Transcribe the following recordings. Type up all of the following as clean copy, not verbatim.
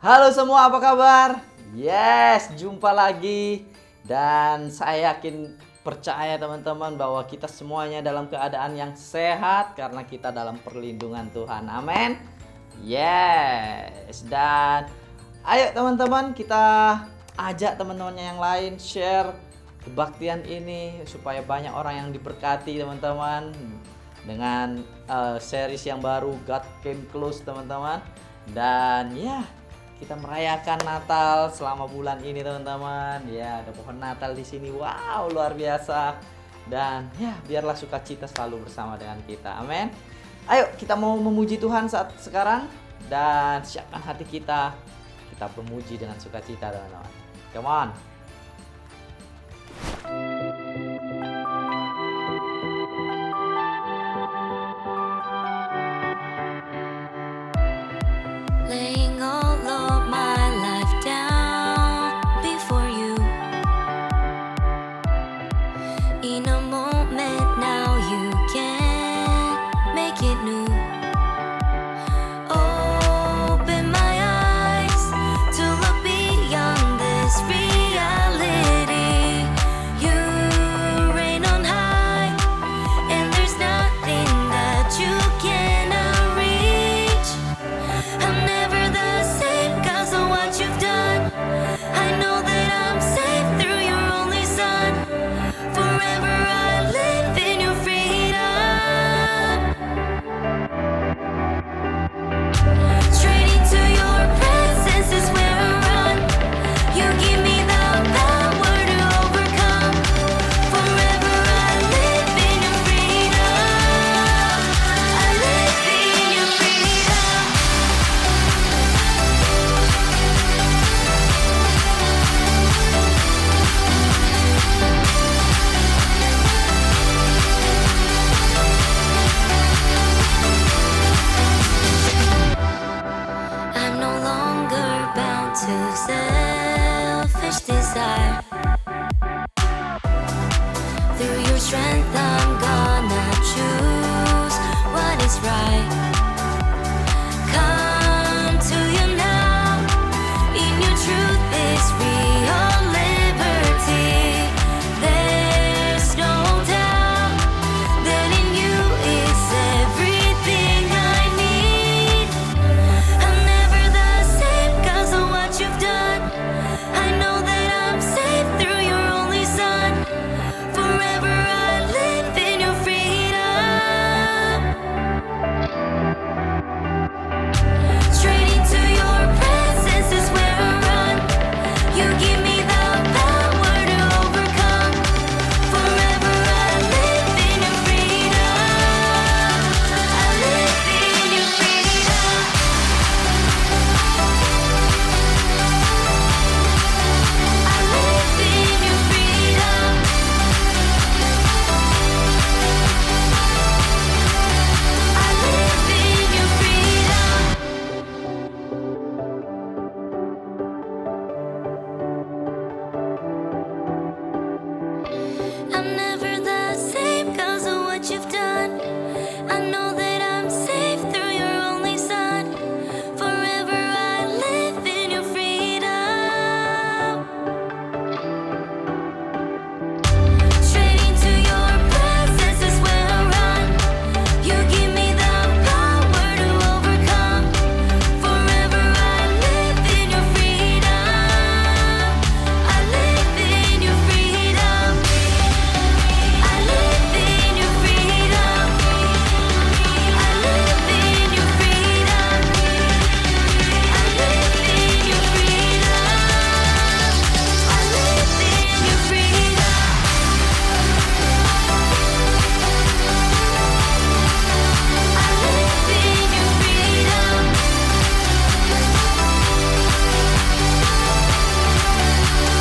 Halo semua, apa kabar? Yes, jumpa lagi. Dan saya yakin percaya teman-teman bahwa kita semuanya dalam keadaan yang sehat karena kita dalam perlindungan Tuhan. Amin. Yes. Dan ayo teman-teman, kita ajak teman-temannya yang lain share kebaktian ini supaya banyak orang yang diberkati teman-teman dengan series yang baru God Came Close teman-teman. Dan ya, kita merayakan Natal selama bulan ini teman-teman. Ya, ada pohon Natal di sini. Wow, luar biasa. Dan ya, biarlah sukacita selalu bersama dengan kita. Amin. Ayo, kita mau memuji Tuhan saat sekarang dan siapkan hati kita. Kita memuji dengan sukacita teman-teman. Come on. Laying all of my life down before you. In a moment now you can make it new. Open my eyes to look beyond this reality. You reign on high, and there's nothing that you cannot reach. I'm never the same 'cause of what you've done. I know that I'm safe through your only son. Forever I live in your freedom. Straight into your presence is where I run. You give me the power to overcome. Forever I live in your freedom. I live in your freedom. I'm no longer bound to selfish desire. Through your strength, I'm gonna choose what is right. Come to you now. In your truth is real liberty. There's no doubt that in you is everything I need. I'm never the same 'cause of what you've done. I know that I'm safe through your only son. Forever I live in your freedom. Straight into your presence is where I run. You give me the power to overcome. Forever I live in your freedom. I live in your freedom. I live in your freedom. I live in your freedom. I'm never the same 'cause of what you've done. I know that I'm safe through your only son. Forever I live in your freedom. Straight into your presence is where I run. You give me the power to overcome. Forever I live in your freedom. I live in your freedom. I live in your freedom. I live in your freedom. I live in your freedom. I live in your freedom. I live in your freedom.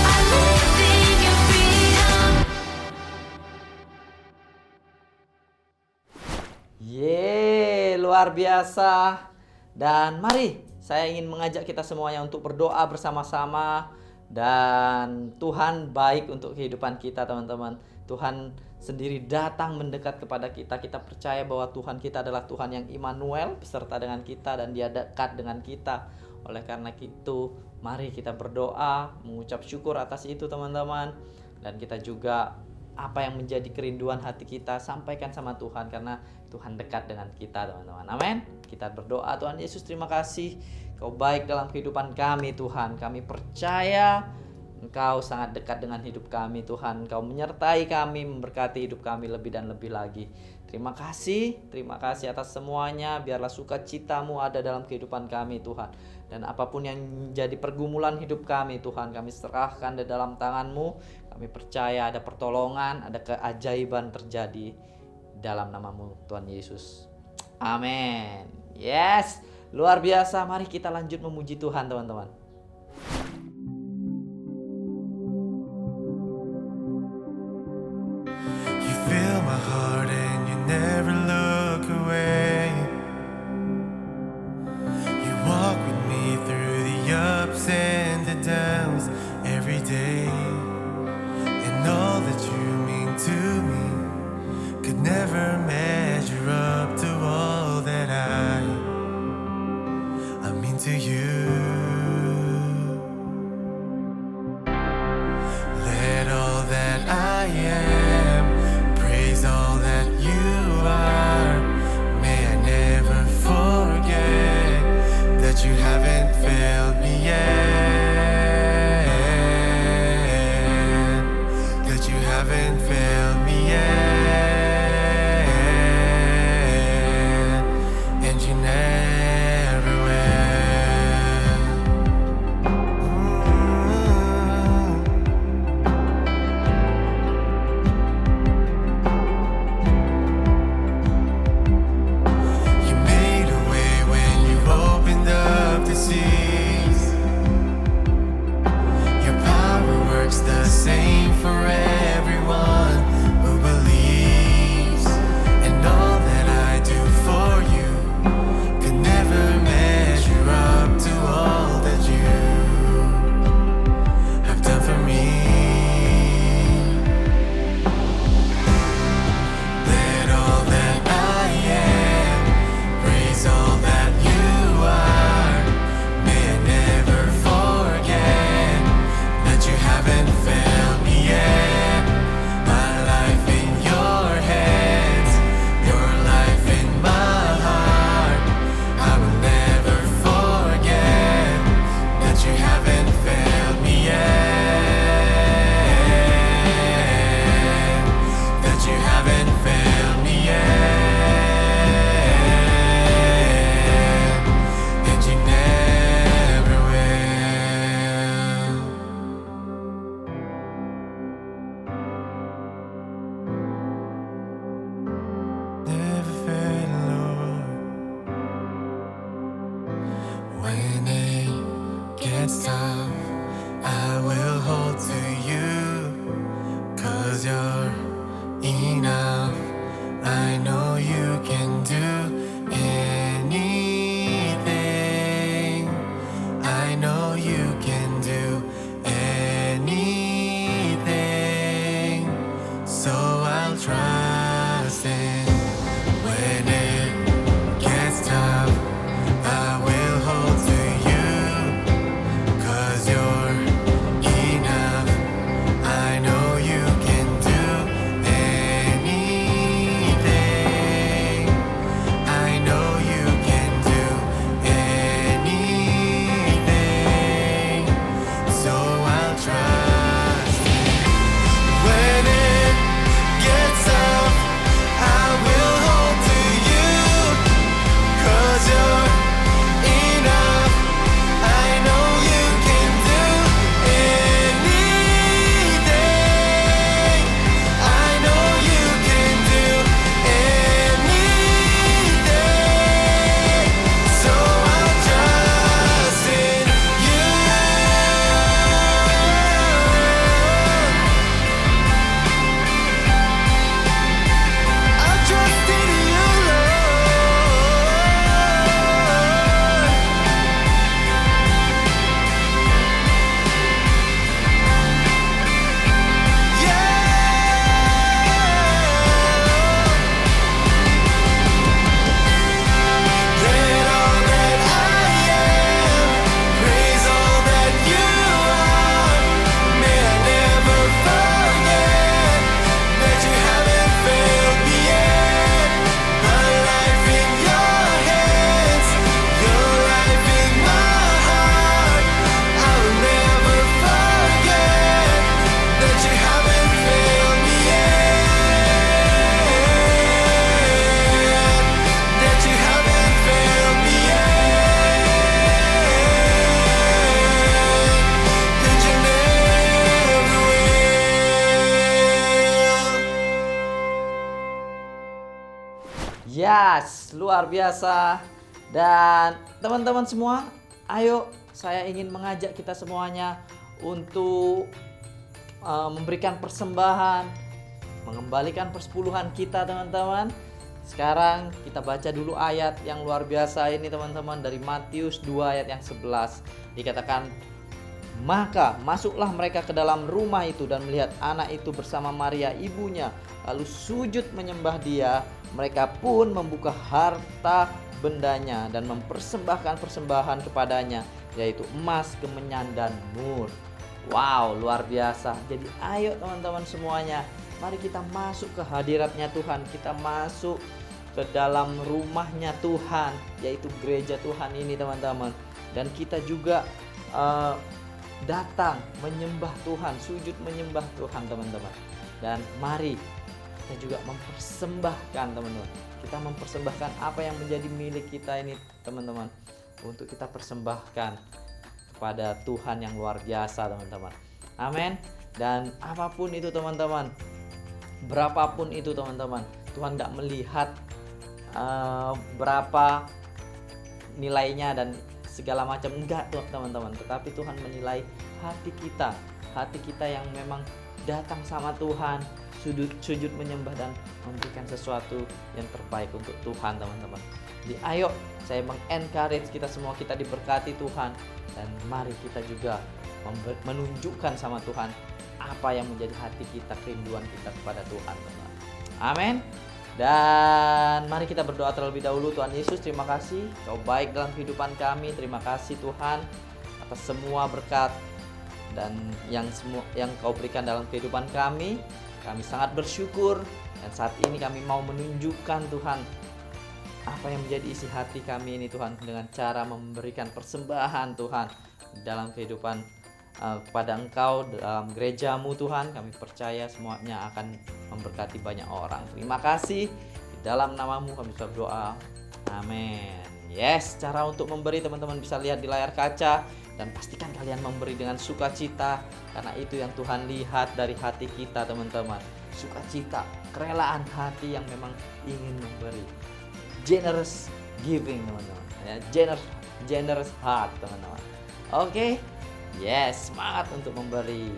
I live in your freedom. Yeay, luar biasa. Dan mari, saya ingin mengajak kita semuanya untuk berdoa bersama-sama. Dan Tuhan baik untuk kehidupan kita teman-teman. Tuhan sendiri datang mendekat kepada kita. Kita percaya bahwa Tuhan kita adalah Tuhan yang Immanuel, beserta dengan kita, dan Dia dekat dengan kita. Oleh karena itu, mari kita berdoa, mengucap syukur atas itu teman-teman. Dan kita juga apa yang menjadi kerinduan hati kita sampaikan sama Tuhan, karena Tuhan dekat dengan kita teman-teman. Amin. Kita berdoa, Tuhan Yesus terima kasih, Kau baik dalam kehidupan kami Tuhan. Kami percaya Engkau sangat dekat dengan hidup kami Tuhan. Engkau menyertai kami, memberkati hidup kami lebih dan lebih lagi. Terima kasih atas semuanya. Biarlah sukacita-Mu ada dalam kehidupan kami Tuhan. Dan apapun yang menjadi pergumulan hidup kami Tuhan, kami serahkan di dalam tangan-Mu. Kami percaya ada pertolongan, ada keajaiban terjadi dalam nama-Mu Tuhan Yesus. Amin. Yes, luar biasa. Mari kita lanjut memuji Tuhan teman-teman. You fill my heart and you never look away. You walk with me through the ups and the downs every day. And all that you mean to me could never measure up to all that I mean to you. Let all that I am praise all that you are. May I never forget that you haven't failed me yet. That you haven't failed me yet. And you never will. You made a way when you opened up the seas. Your power works the same for everyone who believes. And all that I do for you could never measure up to all that you have done for me. Let all that I am praise all that you are. May I never forget that you haven't failed me yet. My life in your hands, your life in my heart. I will never forget that you haven't failed me yet. That you haven't failed me yet. And you never will. Never fail, Lord. When it gets tough, I will hold to you. 'Cause you're enough. I know you can do anything. I know you can do anything. So I'll trust in when it gets tough. I will hold to you. 'Cause you're enough. I know you can do anything. Yes, luar biasa. Dan teman-teman semua, ayo saya ingin mengajak kita semuanya untuk memberikan persembahan, mengembalikan persepuluhan kita teman-teman. Sekarang kita baca dulu ayat yang luar biasa ini teman-teman, dari Matius 2 ayat yang 11. Dikatakan, maka masuklah mereka ke dalam rumah itu dan melihat anak itu bersama Maria ibunya, lalu sujud menyembah dia. Mereka pun membuka harta bendanya dan mempersembahkan persembahan kepadanya, yaitu emas, kemenyan, dan mur. Wow, luar biasa. Jadi ayo teman-teman semuanya, mari kita masuk ke hadiratnya Tuhan. Kita masuk ke dalam rumahnya Tuhan, yaitu gereja Tuhan ini teman-teman. Dan kita juga datang menyembah Tuhan, sujud menyembah Tuhan teman-teman. Dan mari kita juga mempersembahkan teman-teman. Kita mempersembahkan apa yang menjadi milik kita ini teman-teman, untuk kita persembahkan kepada Tuhan yang luar biasa teman-teman. Amin. Dan apapun itu teman-teman, berapapun itu teman-teman, Tuhan tidak melihat berapa nilainya dan segala macam, enggak tuh teman-teman, tetapi Tuhan menilai hati kita yang memang datang sama Tuhan, sujud menyembah dan memberikan sesuatu yang terbaik untuk Tuhan teman-teman. Jadi ayo saya mengencourage kita semua, kita diberkati Tuhan, dan mari kita juga menunjukkan sama Tuhan apa yang menjadi hati kita, kerinduan kita kepada Tuhan teman-teman. Amin. Dan mari kita berdoa terlebih dahulu. Tuhan Yesus, terima kasih Kau baik dalam kehidupan kami. Terima kasih Tuhan atas semua berkat dan yang Kau berikan dalam kehidupan kami. Kami sangat bersyukur, dan saat ini kami mau menunjukkan Tuhan apa yang menjadi isi hati kami ini Tuhan, dengan cara memberikan persembahan Tuhan dalam kehidupan kepada Engkau, dalam gerejamu Tuhan. Kami percaya semuanya akan memberkati banyak orang. Terima kasih, di dalam namamu kami berdoa, amin. Yes, cara untuk memberi teman-teman bisa lihat di layar kaca, dan pastikan kalian memberi dengan sukacita, karena itu yang Tuhan lihat dari hati kita teman-teman. Sukacita, kerelaan hati yang memang ingin memberi, generous giving teman-teman ya, generous heart teman-teman. Oke. Yes, semangat untuk memberi.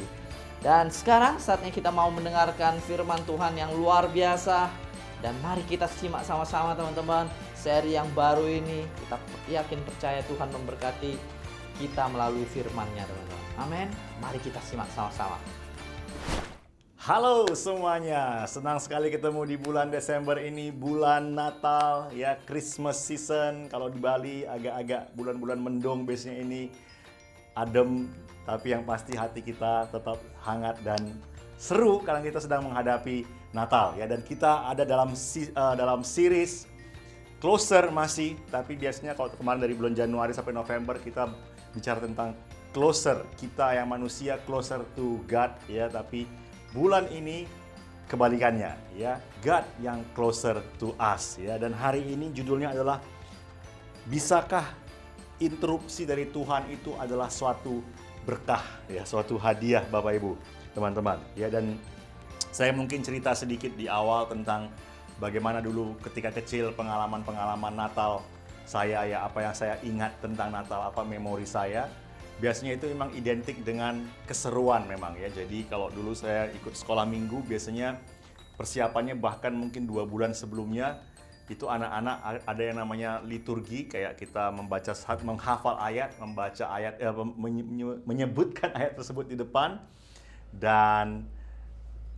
Dan sekarang saatnya kita mau mendengarkan firman Tuhan yang luar biasa. Dan mari kita simak sama-sama teman-teman seri yang baru ini. Kita yakin percaya Tuhan memberkati kita melalui firman-Nya teman-teman. Amin. Mari kita simak sama-sama. Halo semuanya, senang sekali ketemu di bulan Desember ini, bulan Natal ya, Christmas season. Kalau di Bali agak-agak bulan-bulan mendung biasanya ini, adem, tapi yang pasti hati kita tetap hangat dan seru karena kita sedang menghadapi Natal ya. Dan kita ada dalam series Closer masih, tapi biasanya kalau kemarin dari bulan Januari sampai November kita bicara tentang closer, kita yang manusia closer to God ya, tapi bulan ini kebalikannya ya, God yang closer to us ya. Dan hari ini judulnya adalah, bisakah interupsi dari Tuhan itu adalah suatu berkah ya, suatu hadiah Bapak Ibu, teman-teman ya. Dan saya mungkin cerita sedikit di awal tentang bagaimana dulu ketika kecil pengalaman-pengalaman Natal saya ya, apa yang saya ingat tentang Natal, apa memori saya. Biasanya itu memang identik dengan keseruan memang ya. Jadi kalau dulu saya ikut sekolah minggu, biasanya persiapannya bahkan mungkin 2 bulan sebelumnya itu anak-anak ada yang namanya liturgi, kayak kita membaca, menghafal ayat, membaca ayat, menyebutkan ayat tersebut di depan, dan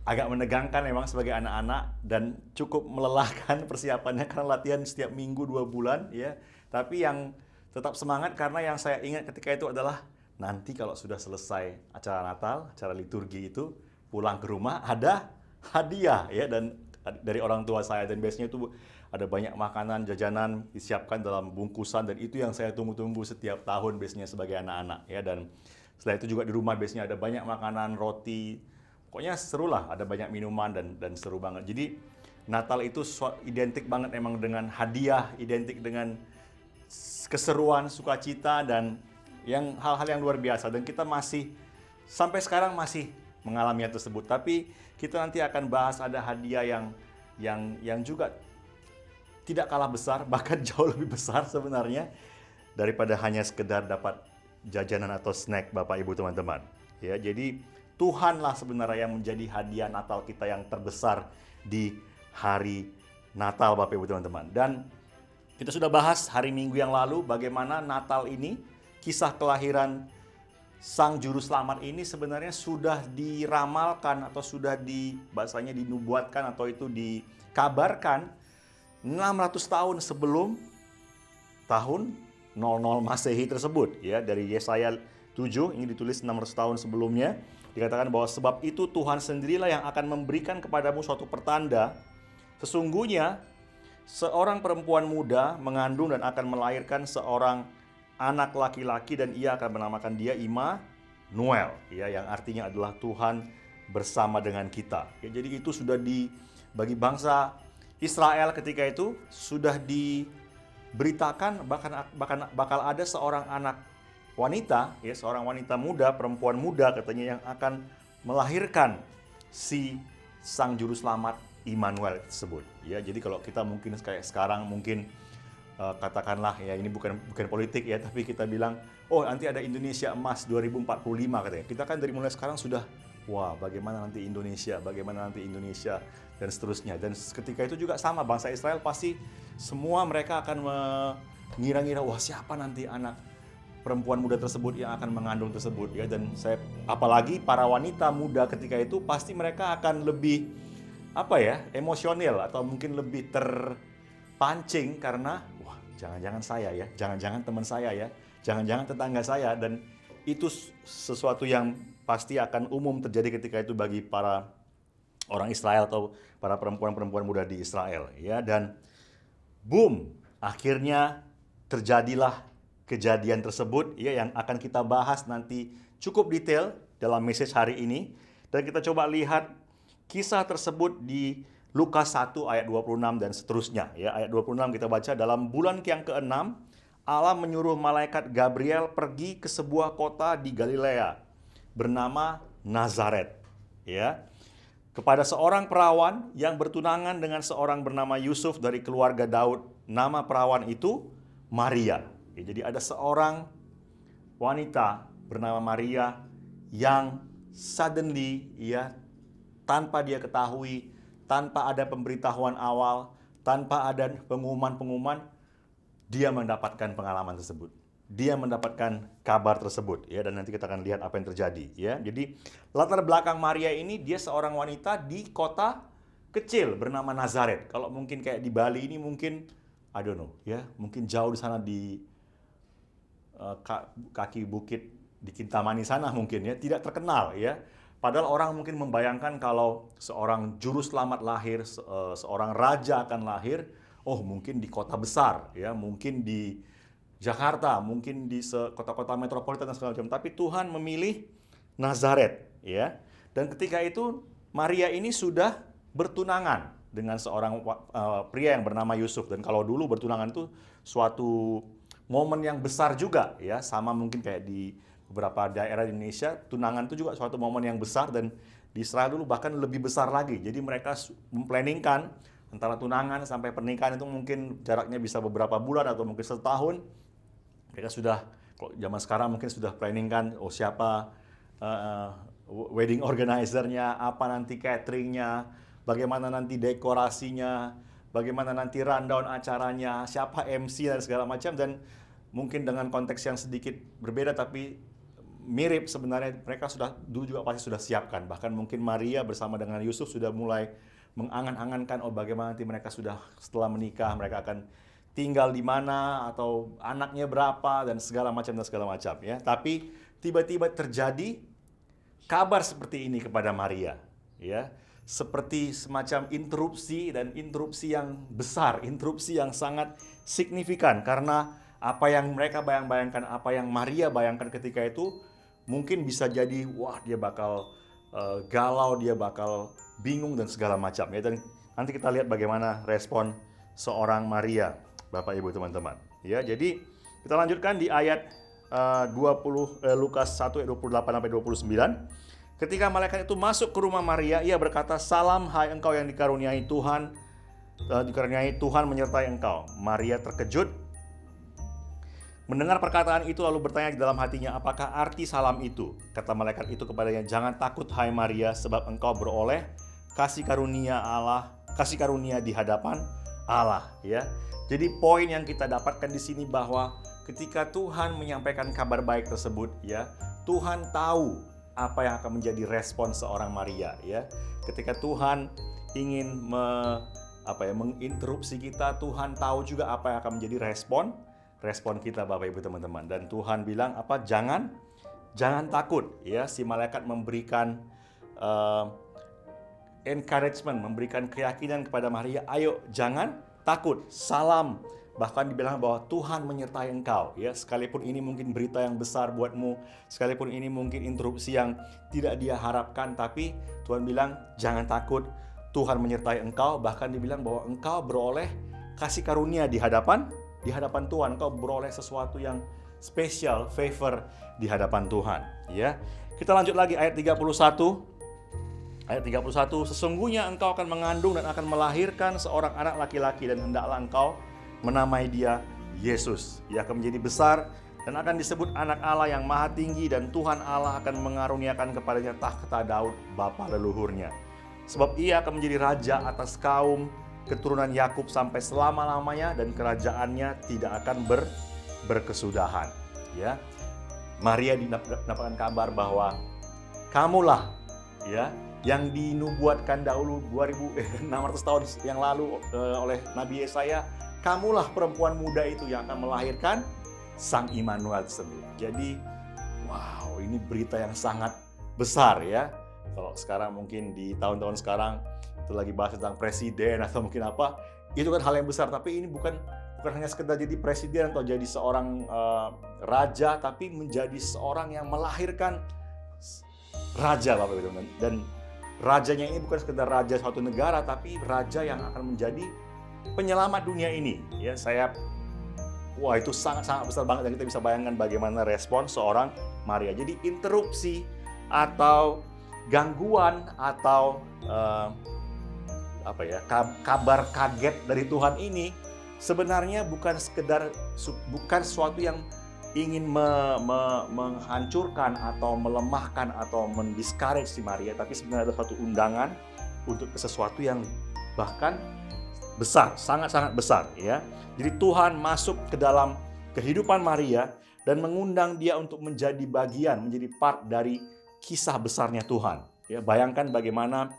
agak menegangkan memang sebagai anak-anak dan cukup melelahkan persiapannya karena latihan setiap minggu 2 bulan ya. Tapi yang tetap semangat karena yang saya ingat ketika itu adalah nanti kalau sudah selesai acara Natal, acara liturgi itu, pulang ke rumah ada hadiah ya, dan dari orang tua saya, dan biasanya itu ada banyak makanan, jajanan disiapkan dalam bungkusan, dan itu yang saya tunggu-tunggu setiap tahun biasanya sebagai anak-anak ya. Dan setelah itu juga di rumah biasanya ada banyak makanan, roti, pokoknya seru lah, ada banyak minuman dan seru banget. Jadi Natal itu identik banget emang dengan hadiah, identik dengan keseruan, sukacita, dan yang hal-hal yang luar biasa. Dan kita masih sampai sekarang masih mengalami hal tersebut. Tapi kita nanti akan bahas ada hadiah yang juga tidak kalah besar, bahkan jauh lebih besar sebenarnya daripada hanya sekedar dapat jajanan atau snack Bapak Ibu teman-teman. Ya, jadi Tuhanlah sebenarnya yang menjadi hadiah Natal kita yang terbesar di hari Natal Bapak Ibu teman-teman. Dan kita sudah bahas hari Minggu yang lalu bagaimana Natal ini, kisah kelahiran Sang Juru Selamat ini sebenarnya sudah diramalkan atau sudah bahasanya dinubuatkan atau itu dikabarkan 600 tahun sebelum tahun 00 Masehi tersebut, ya, dari Yesaya 7 ini ditulis 600 tahun sebelumnya. Dikatakan bahwa sebab itu Tuhan sendirilah yang akan memberikan kepadamu suatu pertanda. Sesungguhnya seorang perempuan muda mengandung dan akan melahirkan seorang anak laki-laki dan ia akan menamakan dia Immanuel, ya, yang artinya adalah Tuhan bersama dengan kita. Ya, jadi itu sudah bagi bangsa Israel ketika itu sudah diberitakan bahkan bakal ada seorang anak wanita, ya, seorang wanita muda, perempuan muda katanya yang akan melahirkan si Sang Juru Selamat Immanuel tersebut. Ya, jadi kalau kita mungkin kayak sekarang mungkin katakanlah, ya, ini bukan politik ya, tapi kita bilang, oh nanti ada Indonesia Emas 2045 katanya. Kita kan dari mulai sekarang sudah, wah bagaimana nanti Indonesia dan seterusnya. Dan ketika itu juga sama, bangsa Israel pasti semua mereka akan mengira-ngira, wah siapa nanti anak perempuan muda tersebut yang akan mengandung tersebut, ya. Dan apalagi para wanita muda ketika itu pasti mereka akan lebih emosional atau mungkin lebih terpancing karena wah jangan-jangan saya ya, jangan-jangan teman saya ya, jangan-jangan tetangga saya, dan itu sesuatu yang pasti akan umum terjadi ketika itu bagi para orang Israel atau para perempuan-perempuan muda di Israel, ya. Dan boom, akhirnya terjadilah kejadian tersebut, ya, yang akan kita bahas nanti cukup detail dalam message hari ini. Dan kita coba lihat kisah tersebut di Lukas 1 ayat 26 dan seterusnya, ya. Ayat 26 kita baca, dalam bulan yang ke-6 Allah menyuruh malaikat Gabriel pergi ke sebuah kota di Galilea bernama Nazaret, ya, kepada seorang perawan yang bertunangan dengan seorang bernama Yusuf dari keluarga Daud. Nama perawan itu Maria. Ya, jadi ada seorang wanita bernama Maria yang suddenly, ya, tanpa dia ketahui, tanpa ada pemberitahuan awal, tanpa ada pengumuman-pengumuman, dia mendapatkan pengalaman tersebut. Dia mendapatkan kabar tersebut, ya, dan nanti kita akan lihat apa yang terjadi, ya. Jadi latar belakang Maria ini, dia seorang wanita di kota kecil bernama Nazaret. Kalau mungkin kayak di Bali ini mungkin I don't know, ya, mungkin jauh di sana di kaki bukit di Kintamani sana mungkin, ya, tidak terkenal, ya. Padahal orang mungkin membayangkan kalau seorang juru selamat lahir, seorang raja akan lahir, oh mungkin di kota besar, ya, mungkin di Jakarta, mungkin di kota-kota metropolitan dan segala macam. Tapi Tuhan memilih Nazaret, ya. Dan ketika itu Maria ini sudah bertunangan dengan seorang pria yang bernama Yusuf. Dan kalau dulu bertunangan itu suatu momen yang besar juga, ya, sama mungkin kayak di beberapa daerah di Indonesia, tunangan itu juga suatu momen yang besar, dan di Israel dulu bahkan lebih besar lagi. Jadi mereka memplanningkan antara tunangan sampai pernikahan itu mungkin jaraknya bisa beberapa bulan atau mungkin setahun. Mereka sudah, kalau zaman sekarang mungkin sudah planningkan, oh siapa wedding organizer-nya, apa nanti cateringnya, bagaimana nanti dekorasinya, bagaimana nanti rundown acaranya, siapa MC dan segala macam. Dan mungkin dengan konteks yang sedikit berbeda tapi mirip sebenarnya, mereka sudah dulu juga pasti sudah siapkan. Bahkan mungkin Maria bersama dengan Yusuf sudah mulai mengangan-angankan, oh bagaimana nanti mereka sudah setelah menikah, mereka akan tinggal di mana atau anaknya berapa dan segala macam, ya. Tapi tiba-tiba terjadi kabar seperti ini kepada Maria, ya. Seperti semacam interupsi, dan interupsi yang besar, interupsi yang sangat signifikan, karena apa yang mereka bayangkan, apa yang Maria bayangkan ketika itu mungkin bisa jadi, wah dia bakal galau, dia bakal bingung dan segala macam, ya. Dan nanti kita lihat bagaimana respon seorang Maria, Bapak Ibu teman-teman, ya. Jadi kita lanjutkan di ayat Lukas 1 ayat 28 sampai 29. Ketika malaikat itu masuk ke rumah Maria, ia berkata, "Salam hai engkau yang dikaruniai Tuhan, dikaruniai Tuhan menyertai engkau. Maria terkejut mendengar perkataan itu lalu bertanya di dalam hatinya, apakah arti salam itu? Kata malaikat itu kepadanya, jangan takut hai Maria, sebab engkau beroleh kasih karunia di hadapan Allah, ya. Jadi poin yang kita dapatkan di sini bahwa ketika Tuhan menyampaikan kabar baik tersebut, ya, Tuhan tahu apa yang akan menjadi respon seorang Maria, ya. Ketika Tuhan ingin menginterupsi kita, Tuhan tahu juga apa yang akan menjadi respon kita, Bapak Ibu teman-teman. Dan Tuhan bilang apa? Jangan takut, ya. Si malaikat memberikan encouragement, memberikan keyakinan kepada Maria, ayo jangan takut, salam. Bahkan dibilang bahwa Tuhan menyertai engkau, ya. Sekalipun ini mungkin berita yang besar buatmu, sekalipun ini mungkin interupsi yang tidak dia harapkan, tapi Tuhan bilang jangan takut, Tuhan menyertai engkau. Bahkan dibilang bahwa engkau beroleh kasih karunia di hadapan Tuhan, engkau beroleh sesuatu yang spesial, favor di hadapan Tuhan, ya. Kita lanjut lagi ayat 31. Ayat 31, sesungguhnya engkau akan mengandung dan akan melahirkan seorang anak laki-laki dan hendaklah engkau menamai dia Yesus. Ia akan menjadi besar dan akan disebut anak Allah yang maha tinggi, dan Tuhan Allah akan mengaruniakan kepadanya tahta Daud bapa leluhurnya. Sebab ia akan menjadi raja atas kaum keturunan Yakub sampai selama-lamanya, dan kerajaannya tidak akan berkesudahan, ya. Maria didapatkan kabar bahwa kamulah, ya, yang dinubuatkan dahulu 2600 tahun yang lalu oleh Nabi Yesaya. Kamulah perempuan muda itu yang akan melahirkan Sang Immanuel tersebut. Jadi, wow, ini berita yang sangat besar, ya. Kalau sekarang mungkin di tahun-tahun sekarang itu lagi bahas tentang presiden atau mungkin apa, itu kan hal yang besar. Tapi ini bukan hanya sekedar jadi presiden atau jadi seorang raja, tapi menjadi seorang yang melahirkan raja, Bapak Ibu. Dan rajanya ini bukan sekedar raja suatu negara, tapi raja yang akan menjadi penyelamat dunia ini, ya. Wah, itu sangat-sangat besar banget, dan kita bisa bayangkan bagaimana respon seorang Maria. Jadi interupsi atau gangguan atau kabar kaget dari Tuhan ini sebenarnya bukan sesuatu yang ingin menghancurkan atau melemahkan atau mendiscourage si Maria, tapi sebenarnya ada suatu undangan untuk sesuatu yang bahkan besar, sangat-sangat besar, ya. Jadi Tuhan masuk ke dalam kehidupan Maria dan mengundang dia untuk menjadi bagian, menjadi part dari kisah besarnya Tuhan, ya. Bayangkan bagaimana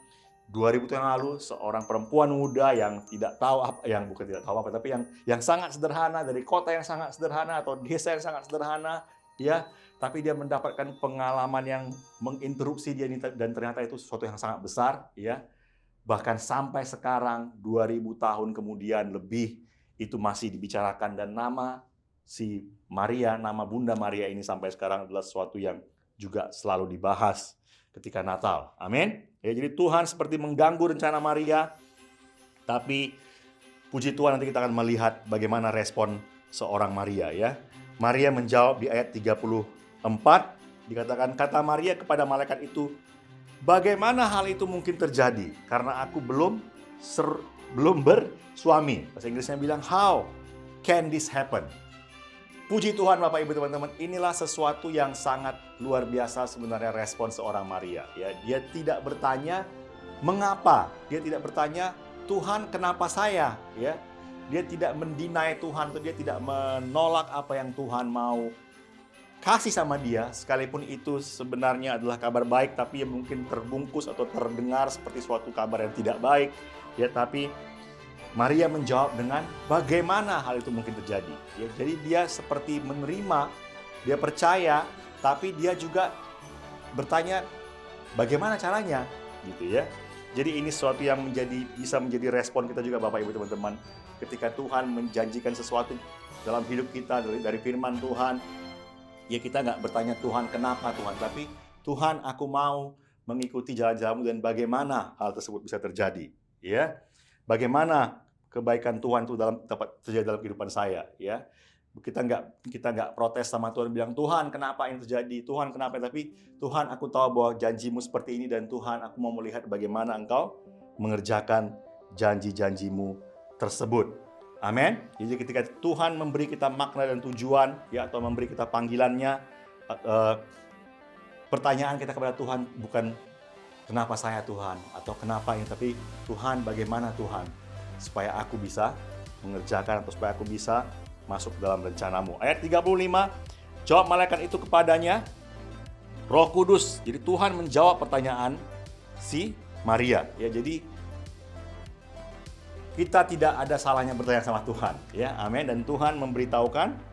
2000 tahun yang lalu seorang perempuan muda yang tidak tahu apa, tapi yang sangat sederhana, dari kota yang sangat sederhana atau desa yang sangat sederhana, ya, tapi dia mendapatkan pengalaman yang menginterupsi dia, dan ternyata itu sesuatu yang sangat besar, ya. Bahkan sampai sekarang 2000 tahun kemudian lebih itu masih dibicarakan, dan nama si Maria, nama Bunda Maria ini sampai sekarang adalah sesuatu yang juga selalu dibahas ketika Natal. Amin. Ya, jadi Tuhan seperti mengganggu rencana Maria, tapi puji Tuhan nanti kita akan melihat bagaimana respon seorang Maria, ya. Maria menjawab di ayat 34, dikatakan, kata Maria kepada malaikat itu, bagaimana hal itu mungkin terjadi? Karena aku belum bersuami. Bahasa Inggrisnya bilang, how can this happen? Puji Tuhan Bapak Ibu teman-teman, inilah sesuatu yang sangat luar biasa sebenarnya respon seorang Maria, ya. Dia tidak bertanya mengapa, dia tidak bertanya Tuhan kenapa saya, ya. Dia tidak mendinai Tuhan, atau dia tidak menolak apa yang Tuhan mau kasih sama dia, sekalipun itu sebenarnya adalah kabar baik, tapi yang mungkin terbungkus atau terdengar seperti suatu kabar yang tidak baik, ya. Tapi Maria menjawab dengan bagaimana hal itu mungkin terjadi, ya. Jadi dia seperti menerima, dia percaya, tapi dia juga bertanya bagaimana caranya, gitu, ya. Jadi ini sesuatu yang bisa menjadi respon kita juga Bapak Ibu teman-teman, ketika Tuhan menjanjikan sesuatu dalam hidup kita dari firman Tuhan, ya kita nggak bertanya Tuhan kenapa Tuhan, tapi Tuhan aku mau mengikuti jalan-jalanmu, dan bagaimana hal tersebut bisa terjadi, ya. Bagaimana kebaikan Tuhan itu dapat terjadi dalam kehidupan saya, ya. Kita nggak protes sama Tuhan, bilang Tuhan kenapa ini terjadi, Tuhan kenapa, tapi Tuhan aku tahu bahwa janjimu seperti ini, dan Tuhan aku mau melihat bagaimana Engkau mengerjakan janji-janjimu tersebut. Amin. Jadi ketika Tuhan memberi kita makna dan tujuan, ya, atau memberi kita panggilannya, pertanyaan kita kepada Tuhan bukan kenapa saya Tuhan, atau kenapa ini, tapi Tuhan, bagaimana Tuhan, supaya aku bisa mengerjakan, atau supaya aku bisa masuk dalam rencanamu. Ayat 35, jawab malaikat itu kepadanya, Roh Kudus. Jadi Tuhan menjawab pertanyaan si Maria. Ya, jadi kita tidak ada salahnya bertanya sama Tuhan, ya, amin. Dan Tuhan memberitahukan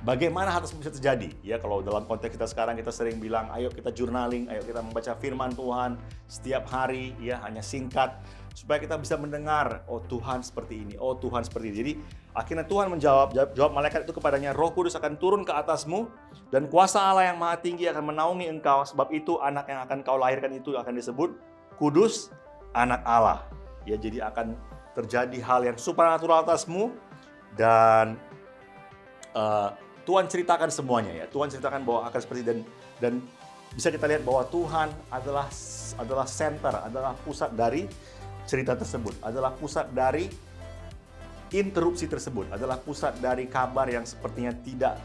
bagaimana hal tersebut bisa terjadi. Ya, kalau dalam konteks kita sekarang kita sering bilang, ayo kita journaling, ayo kita membaca firman Tuhan setiap hari, ya, hanya singkat, supaya kita bisa mendengar, oh Tuhan seperti ini, oh Tuhan seperti ini. Jadi akhirnya Tuhan jawab malaikat itu kepadanya, Roh Kudus akan turun ke atasmu dan kuasa Allah yang Maha Tinggi akan menaungi engkau. Sebab itu anak yang akan kau lahirkan itu akan disebut Kudus, anak Allah. Ya, jadi akan terjadi hal yang supernatural atasmu, dan Tuhan ceritakan semuanya, ya. Tuhan ceritakan bahwa akan seperti, dan bisa kita lihat bahwa Tuhan adalah center, adalah pusat dari cerita tersebut, adalah pusat dari interupsi tersebut, adalah pusat dari kabar yang sepertinya tidak,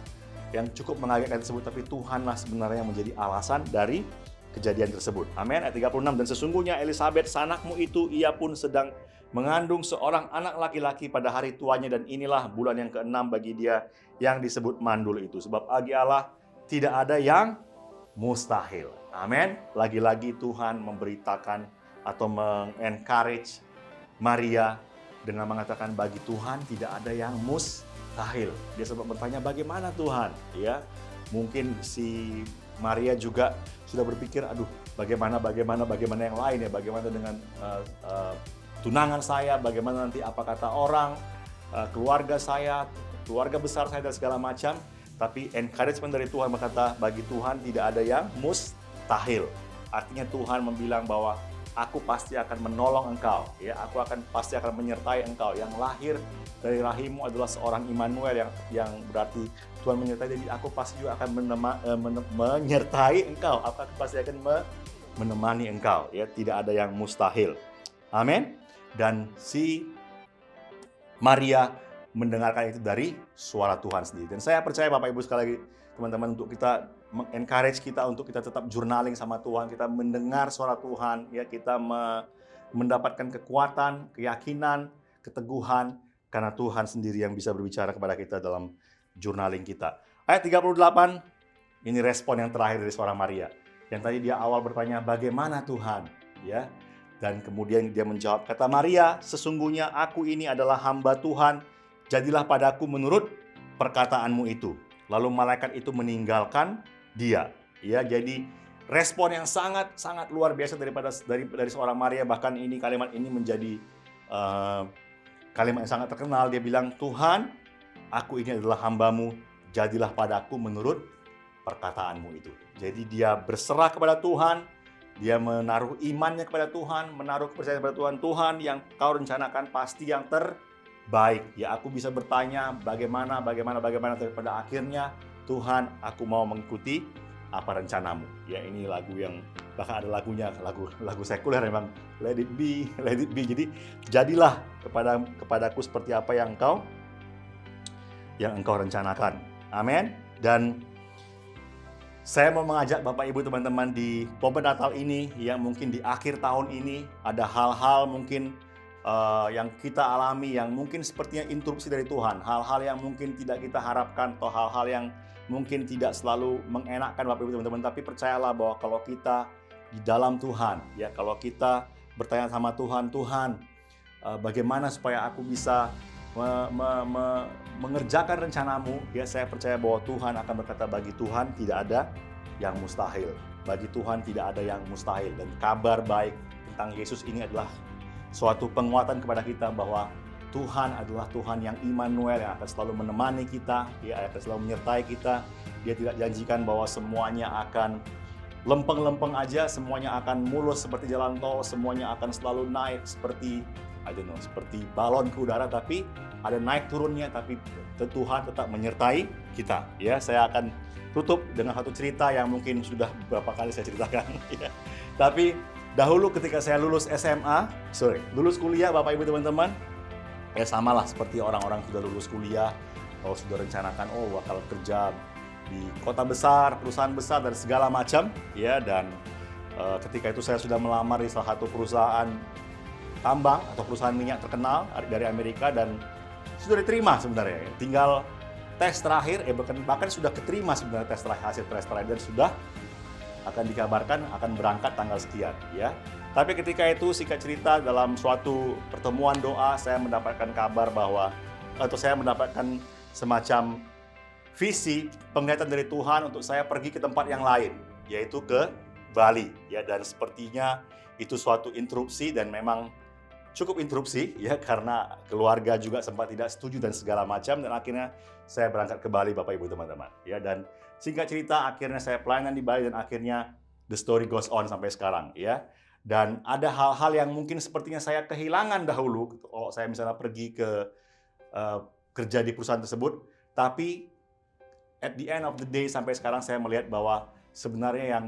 yang cukup mengagetkan tersebut, tapi Tuhanlah sebenarnya menjadi alasan dari kejadian tersebut. Amin. Ayat 36, dan sesungguhnya Elisabet sanakmu itu, ia pun sedang mengandung seorang anak laki-laki pada hari tuanya, dan inilah bulan yang ke-6 bagi dia yang disebut mandul itu. Sebab bagi Allah tidak ada yang mustahil. Amin. Lagi-lagi Tuhan memberitakan atau mengencourage Maria dengan mengatakan bagi Tuhan tidak ada yang mustahil. Dia sempat bertanya, bagaimana Tuhan? Ya, mungkin si Maria juga sudah berpikir, aduh, bagaimana yang lain, ya, bagaimana dengan tunangan saya, bagaimana nanti apa kata orang, keluarga saya, keluarga besar saya, dan segala macam. Tapi encouragement dari Tuhan berkata, bagi Tuhan tidak ada yang mustahil. Artinya Tuhan membilang bahwa aku pasti akan menolong engkau, ya, aku pasti akan menyertai engkau. Yang lahir dari rahimmu adalah seorang Immanuel, yang berarti Tuhan menyertai. Jadi aku pasti juga akan menyertai engkau, aku pasti akan menemani engkau, ya, tidak ada yang mustahil. Amin. Dan si Maria mendengarkan itu dari suara Tuhan sendiri. Dan saya percaya Bapak Ibu sekali lagi, teman-teman, untuk kita encourage kita untuk kita tetap journaling sama Tuhan, kita mendengar suara Tuhan, ya, kita mendapatkan kekuatan, keyakinan, keteguhan, karena Tuhan sendiri yang bisa berbicara kepada kita dalam journaling kita. Ayat 38, ini respon yang terakhir dari seorang Maria. Yang tadi dia awal bertanya, bagaimana Tuhan? Ya, dan kemudian dia menjawab, kata Maria, sesungguhnya aku ini adalah hamba Tuhan, jadilah padaku menurut perkataanmu itu. Lalu malaikat itu meninggalkan dia. Ya, jadi respon yang sangat luar biasa dari seorang Maria. Bahkan ini kalimat ini menjadi kalimat yang sangat terkenal. Dia bilang, Tuhan, aku ini adalah hambamu, jadilah padaku menurut perkataanmu itu. Jadi dia berserah kepada Tuhan, dia menaruh imannya kepada Tuhan, menaruh kepercayaan kepada Tuhan. Tuhan, yang kau rencanakan pasti yang terbaik. Ya, aku bisa bertanya bagaimana, tapi pada akhirnya Tuhan, aku mau mengikuti apa rencanamu. Ya, ini lagu yang bahkan ada lagunya, lagu sekuler memang, let it be. Jadi jadilah kepadaku seperti apa yang engkau rencanakan. Amin. Dan saya mau mengajak Bapak Ibu teman-teman di momen Natal ini, yang mungkin di akhir tahun ini ada hal-hal mungkin yang kita alami, yang mungkin sepertinya interupsi dari Tuhan, hal-hal yang mungkin tidak kita harapkan, atau hal-hal yang mungkin tidak selalu mengenakkan Bapak Ibu teman-teman. Tapi percayalah bahwa kalau kita di dalam Tuhan, ya, kalau kita bertanya sama Tuhan, Tuhan, bagaimana supaya aku bisa mengerjakan rencanamu, ya, saya percaya bahwa Tuhan akan berkata, bagi Tuhan tidak ada yang mustahil. Bagi Tuhan tidak ada yang mustahil. Dan kabar baik tentang Yesus ini adalah suatu penguatan kepada kita bahwa Tuhan adalah Tuhan yang Immanuel, yang akan selalu menemani kita, Dia akan selalu menyertai kita. Dia tidak janjikan bahwa semuanya akan lempeng-lempeng aja, semuanya akan mulus seperti jalan tol, semuanya akan selalu naik seperti seperti balon ke udara, tapi ada naik turunnya, tapi Tuhan tetap menyertai kita. Ya, saya akan tutup dengan satu cerita yang mungkin sudah beberapa kali saya ceritakan. Ya. Tapi Dahulu ketika saya lulus lulus kuliah Bapak Ibu teman-teman, ya samalah seperti orang-orang sudah lulus kuliah, kalau sudah rencanakan bakal kerja di kota besar, perusahaan besar dan segala macam, ya. Dan ketika itu saya sudah melamar di salah satu perusahaan tambang atau perusahaan minyak terkenal dari Amerika dan sudah diterima sebenarnya. Tinggal tes terakhir, bahkan sudah keterima sebenarnya hasil tes terakhir dan sudah akan dikabarkan akan berangkat tanggal sekian, ya. Tapi ketika itu singkat cerita dalam suatu pertemuan doa saya mendapatkan kabar saya mendapatkan semacam visi penglihatan dari Tuhan untuk saya pergi ke tempat yang lain, yaitu ke Bali, ya. Dan sepertinya itu suatu interupsi dan memang cukup interupsi, ya, karena keluarga juga sempat tidak setuju dan segala macam, dan akhirnya saya berangkat ke Bali Bapak Ibu teman-teman, ya. Dan singkat cerita akhirnya saya pelayanan di Bali dan akhirnya the story goes on sampai sekarang, ya. Dan ada hal-hal yang mungkin sepertinya saya kehilangan dahulu kalau saya misalnya pergi ke kerja di perusahaan tersebut, tapi at the end of the day sampai sekarang saya melihat bahwa sebenarnya yang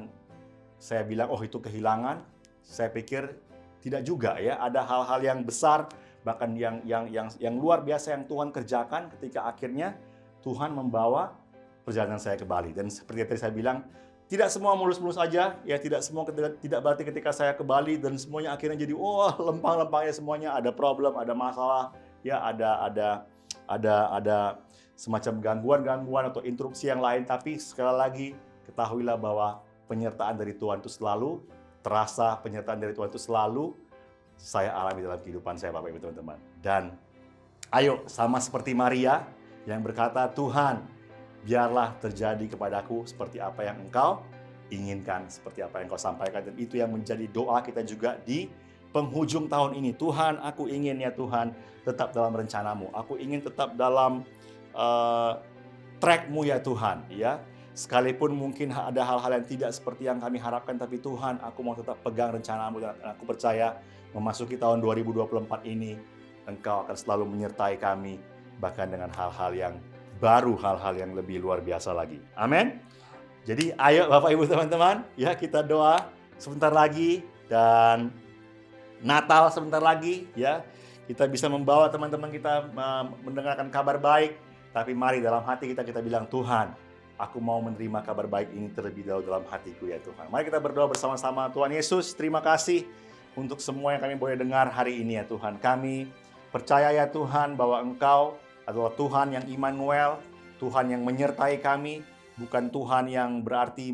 saya bilang itu kehilangan, saya pikir tidak juga, ya. Ada hal-hal yang besar bahkan yang luar biasa yang Tuhan kerjakan ketika akhirnya Tuhan membawa perjalanan saya ke Bali. Dan seperti yang tadi saya bilang, tidak semua mulus-mulus aja, ya. Tidak berarti ketika saya ke Bali dan semuanya akhirnya jadi lempang-lempangnya semuanya, ada problem, ada masalah, ya, ada semacam gangguan-gangguan atau interupsi yang lain. Tapi sekali lagi ketahuilah bahwa penyertaan dari Tuhan itu selalu terasa, penyertaan dari Tuhan itu selalu saya alami dalam kehidupan saya Bapak Ibu teman-teman. Dan ayo sama seperti Maria yang berkata, Tuhan biarlah terjadi kepadaku seperti apa yang Engkau inginkan, seperti apa yang Engkau sampaikan. Dan itu yang menjadi doa kita juga di penghujung tahun ini. Tuhan, aku ingin, ya Tuhan, tetap dalam rencanamu. Aku ingin tetap dalam track-Mu, ya Tuhan, ya. Sekalipun mungkin ada hal-hal yang tidak seperti yang kami harapkan, tapi Tuhan, aku mau tetap pegang rencana-Mu dan aku percaya memasuki tahun 2024 ini Engkau akan selalu menyertai kami, bahkan dengan hal-hal yang baru, hal-hal yang lebih luar biasa lagi. Amin. Jadi ayo Bapak Ibu teman-teman, ya, kita doa sebentar lagi dan Natal sebentar lagi, ya. Kita bisa membawa teman-teman kita mendengarkan kabar baik, tapi mari dalam hati kita bilang, Tuhan, aku mau menerima kabar baik ini terlebih dahulu dalam hatiku, ya Tuhan. Mari kita berdoa bersama-sama. Tuhan Yesus, terima kasih untuk semua yang kami boleh dengar hari ini, ya Tuhan. Kami percaya, ya Tuhan, bahwa Engkau adalah Tuhan yang Immanuel, Tuhan yang menyertai kami, bukan Tuhan yang berarti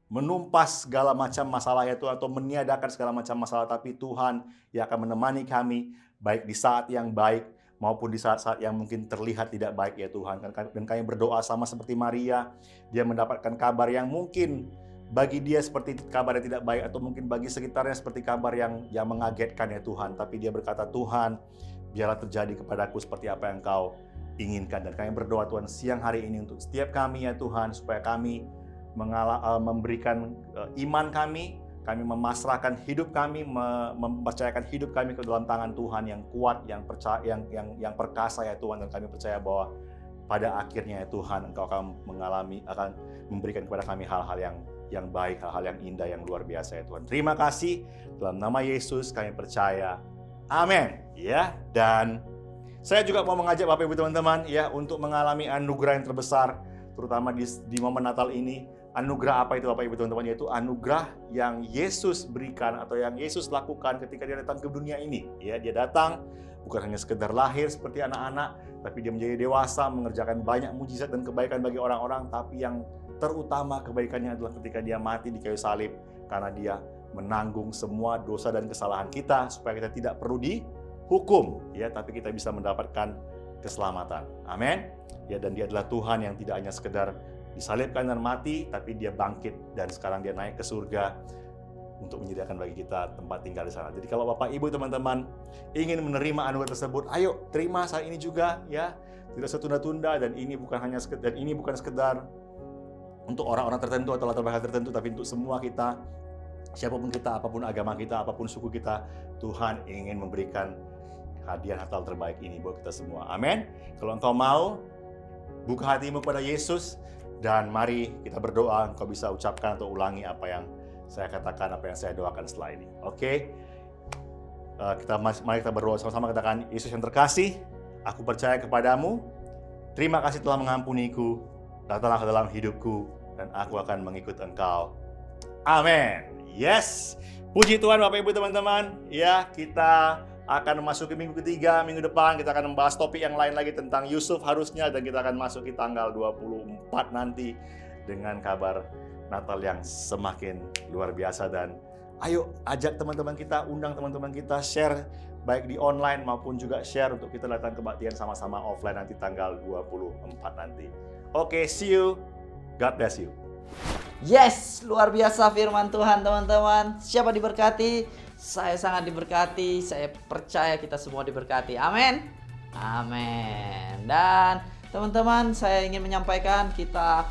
menumpas segala macam masalah, ya Tuhan, atau meniadakan segala macam masalah, tapi Tuhan yang akan menemani kami, baik di saat yang baik, maupun di saat-saat yang mungkin terlihat tidak baik, ya Tuhan. Dan kami berdoa sama seperti Maria, dia mendapatkan kabar yang mungkin bagi dia seperti kabar yang tidak baik, atau mungkin bagi sekitarnya seperti kabar yang mengagetkan, ya Tuhan. Tapi dia berkata, Tuhan, biarlah terjadi kepadaku seperti apa yang Engkau inginkan. Dan kami berdoa Tuhan siang hari ini untuk setiap kami, ya Tuhan, supaya kami memberikan iman kami memasrahkan hidup kami, mempercayakan hidup kami ke dalam tangan Tuhan yang kuat, yang percaya, yang perkasa, ya Tuhan. Dan kami percaya bahwa pada akhirnya, ya Tuhan, Engkau akan memberikan kepada kami hal-hal yang baik, hal-hal yang indah, yang luar biasa, ya Tuhan. Terima kasih, dalam nama Yesus kami percaya. Amin. Ya, dan saya juga mau mengajak Bapak Ibu teman-teman, ya, untuk mengalami anugerah yang terbesar, terutama di momen Natal ini. Anugerah apa itu Bapak Ibu teman-teman? Yaitu anugerah yang Yesus berikan atau yang Yesus lakukan ketika dia datang ke dunia ini. Ya, dia datang bukan hanya sekedar lahir seperti anak-anak, tapi dia menjadi dewasa, mengerjakan banyak mujizat dan kebaikan bagi orang-orang. Tapi yang terutama kebaikannya adalah ketika dia mati di kayu salib, karena dia menanggung semua dosa dan kesalahan kita supaya kita tidak perlu dihukum, ya, tapi kita bisa mendapatkan keselamatan. Amin. Ya, dan dia adalah Tuhan yang tidak hanya sekedar disalibkan dan mati, tapi dia bangkit dan sekarang dia naik ke surga untuk menyediakan bagi kita tempat tinggal di sana. Jadi kalau Bapak Ibu teman-teman ingin menerima anugerah tersebut, ayo terima saat ini juga, ya. Tidak setunda-tunda, dan ini bukan sekedar untuk orang-orang tertentu atau latar belakang tertentu, tapi untuk semua kita, siapapun kita, apapun agama kita, apapun suku kita, Tuhan ingin memberikan hadiah Natal terbaik ini buat kita semua. Amin. Kalau engkau mau, buka hatimu kepada Yesus, dan mari kita berdoa. Engkau bisa ucapkan atau ulangi apa yang saya katakan apa yang saya doakan setelah ini. Oke? Mari kita berdoa sama-sama, katakan, Yesus yang terkasih, aku percaya kepadamu. Terima kasih telah mengampuniku. Datanglah ke dalam hidupku dan aku akan mengikut Engkau. Amin. Yes. Puji Tuhan Bapak Ibu teman-teman. Ya, kita akan memasuki minggu ketiga. Minggu depan kita akan membahas topik yang lain lagi tentang Yusuf harusnya, dan kita akan masuki tanggal 24 nanti dengan kabar Natal yang semakin luar biasa. Dan ayo ajak teman-teman kita, undang teman-teman kita, share baik di online maupun juga share untuk kita datang kebaktian sama-sama offline nanti tanggal 24 nanti. Oke, see you. God bless you. Yes, luar biasa firman Tuhan teman-teman. Siapa diberkati? Saya sangat diberkati. Saya percaya kita semua diberkati. Amin. Amin. Dan teman-teman, saya ingin menyampaikan kita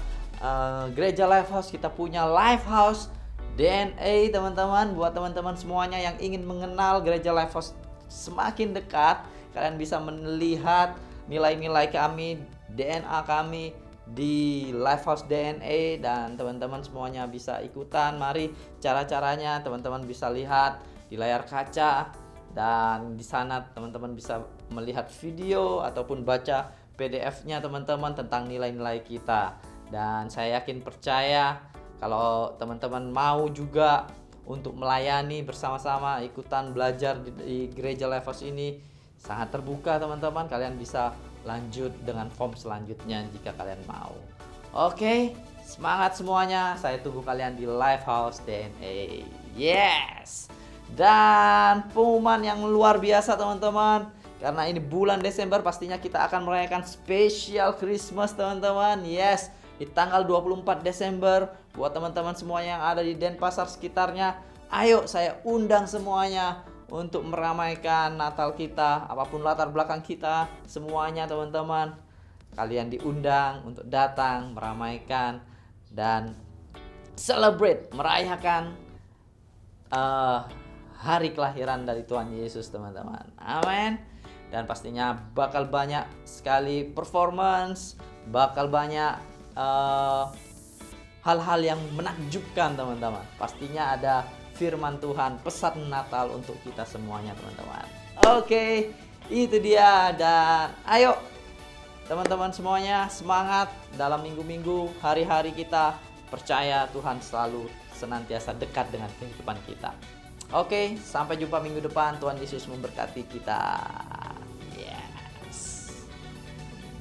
Gereja Lifehouse, kita punya Lifehouse DNA teman-teman. Buat teman-teman semuanya yang ingin mengenal Gereja Lifehouse semakin dekat, kalian bisa melihat nilai-nilai kami, DNA kami di Lifehouse DNA, dan teman-teman semuanya bisa ikutan. Mari, cara-caranya teman-teman bisa lihat di layar kaca, dan di sana teman-teman bisa melihat video ataupun baca PDF-nya teman-teman tentang nilai-nilai kita. Dan saya yakin percaya kalau teman-teman mau juga untuk melayani bersama-sama, ikutan belajar di Gereja Lifehouse ini, sangat terbuka teman-teman. Kalian bisa lanjut dengan form selanjutnya jika kalian mau. Oke, semangat semuanya. Saya tunggu kalian di Lifehouse DNA. Yes. Dan pengumuman yang luar biasa teman-teman. Karena ini bulan Desember, pastinya kita akan merayakan spesial Christmas teman-teman. Yes, di tanggal 24 Desember. Buat teman-teman semua yang ada di Denpasar sekitarnya, ayo saya undang semuanya untuk meramaikan Natal kita, apapun latar belakang kita, semuanya teman-teman. Kalian diundang untuk datang, meramaikan, dan celebrate, merayakan hari kelahiran dari Tuhan Yesus teman-teman. Amin. Dan pastinya bakal banyak sekali performance, bakal banyak hal-hal yang menakjubkan teman-teman. Pastinya ada firman Tuhan, pesan Natal untuk kita semuanya teman-teman. Oke, itu dia. Dan ayo teman-teman semuanya, semangat dalam minggu-minggu, hari-hari kita. Percaya Tuhan selalu senantiasa dekat dengan kehidupan kita. Oke, sampai jumpa minggu depan. Tuhan Yesus memberkati kita.